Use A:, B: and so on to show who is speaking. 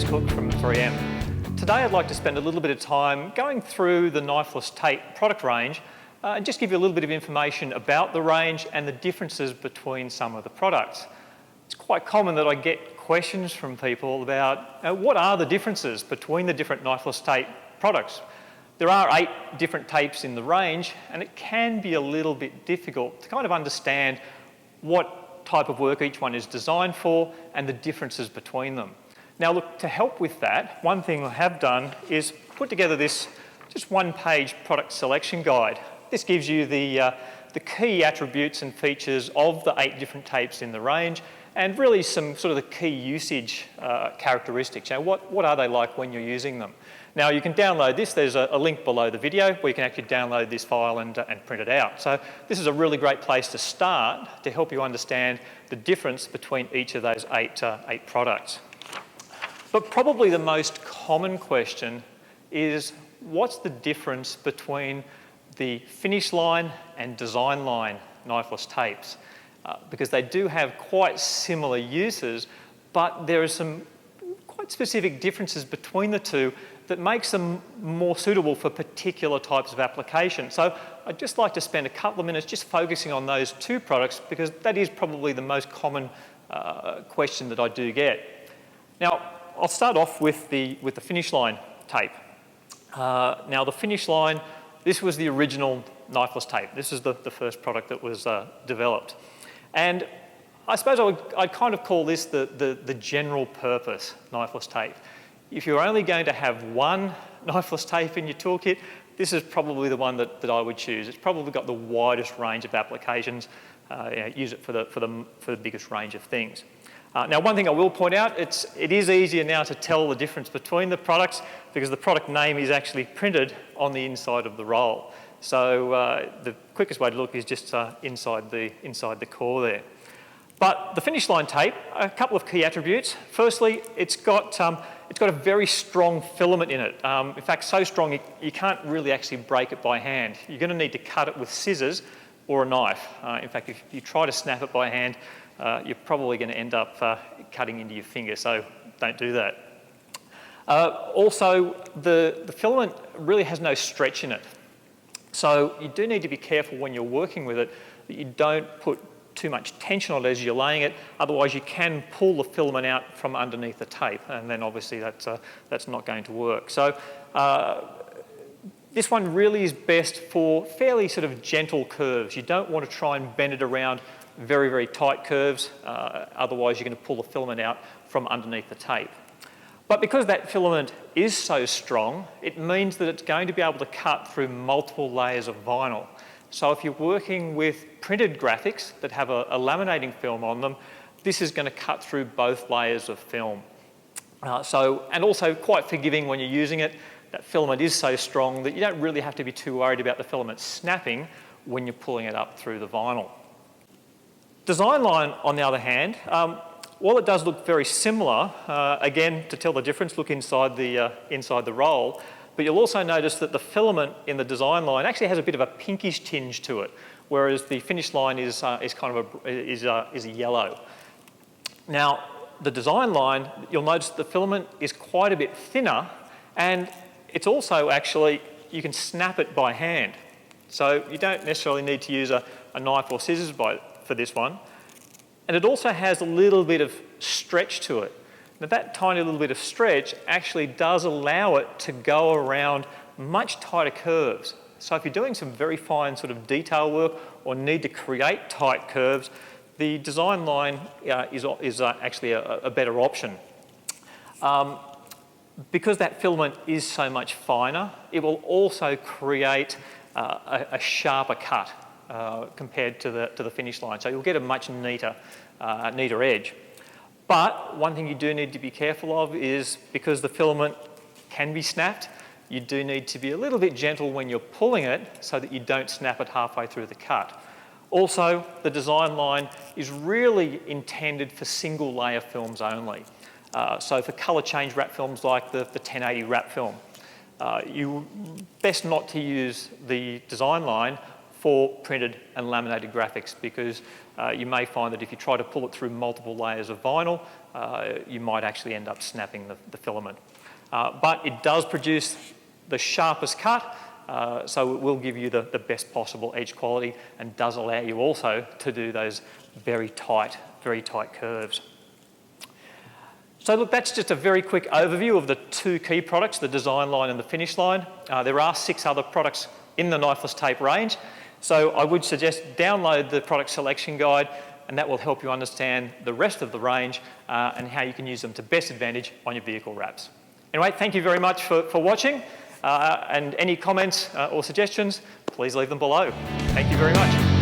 A: Cook from 3M. Today I'd like to spend a little bit of time going through the Knifeless Tape product range and just give you a little bit of information about the range and the differences between some of the products. It's quite common that I get questions from people about what are the differences between the different Knifeless Tape products. There are 8 different tapes in the range, and it can be a little bit difficult to kind of understand what type of work each one is designed for and the differences between them. Now look, to help with that, one thing I have done is put together this just one-page product selection guide. This gives you the key attributes and features of the 8 different tapes in the range, and really some sort of the key usage characteristics. What are they like when you're using them? Now you can download this. There's a link below the video where you can actually download this file and print it out. So this is a really great place to start to help you understand the difference between each of those 8 products. But probably the most common question is, what's the difference between the finish line and design line Knifeless tapes? Because they do have quite similar uses, but there are some quite specific differences between the two that makes them more suitable for particular types of applications. So I'd just like to spend a couple of minutes just focusing on those 2 products, because that is probably the most common question that I do get. Now, I'll start off with the finish line tape. Now, the finish line, this was the original Knifeless tape. This is the first product that was developed. And I suppose I'd kind of call this the general purpose Knifeless tape. If you're only going to have one Knifeless tape in your toolkit, this is probably the one that I would choose. It's probably got the widest range of applications. Use it for the biggest range of things. Now, one thing I will point out, it is easier now to tell the difference between the products because the product name is actually printed on the inside of the roll. So the quickest way to look is just inside the core there. But the finish line tape, a couple of key attributes. Firstly, it's got a very strong filament in it. In fact, so strong you can't really actually break it by hand. You're going to need to cut it with scissors or a knife. In fact, if you try to snap it by hand, you're probably going to end up cutting into your finger, so don't do that. Also, the filament really has no stretch in it. So you do need to be careful when you're working with it that you don't put too much tension on it as you're laying it, otherwise you can pull the filament out from underneath the tape, and then obviously that's not going to work. So this one really is best for fairly sort of gentle curves. You don't want to try and bend it around very, very tight curves, otherwise you're going to pull the filament out from underneath the tape. But because that filament is so strong, it means that it's going to be able to cut through multiple layers of vinyl. So if you're working with printed graphics that have a laminating film on them, this is going to cut through both layers of film. And also quite forgiving when you're using it. That filament is so strong that you don't really have to be too worried about the filament snapping when you're pulling it up through the vinyl. Design line, on the other hand, while it does look very similar, again, to tell the difference, look inside the roll, but you'll also notice that the filament in the design line actually has a bit of a pinkish tinge to it, whereas the finish line is kind of a yellow. Now, the design line, you'll notice the filament is quite a bit thinner, and it's also actually, you can snap it by hand. So you don't necessarily need to use a knife or scissors for this one. And it also has a little bit of stretch to it. Now that tiny little bit of stretch actually does allow it to go around much tighter curves. So if you're doing some very fine sort of detail work or need to create tight curves, the design line is actually a better option. Because that filament is so much finer, it will also create a sharper cut compared to the finish line. So you'll get a much neater edge. But one thing you do need to be careful of is, because the filament can be snapped, you do need to be a little bit gentle when you're pulling it so that you don't snap it halfway through the cut. Also, the design line is really intended for single layer films only. So for colour change wrap films like the 1080 wrap film, you best not to use the design line for printed and laminated graphics, because you may find that if you try to pull it through multiple layers of vinyl, you might actually end up snapping the filament. But it does produce the sharpest cut, so it will give you the best possible edge quality, and does allow you also to do those very tight curves. So look, that's just a very quick overview of the two key products, the design line and the finish line. There are 6 other products in the Knifeless Tape range, so I would suggest download the product selection guide, and that will help you understand the rest of the range and how you can use them to best advantage on your vehicle wraps. Anyway, thank you very much for watching, and any comments or suggestions, please leave them below. Thank you very much.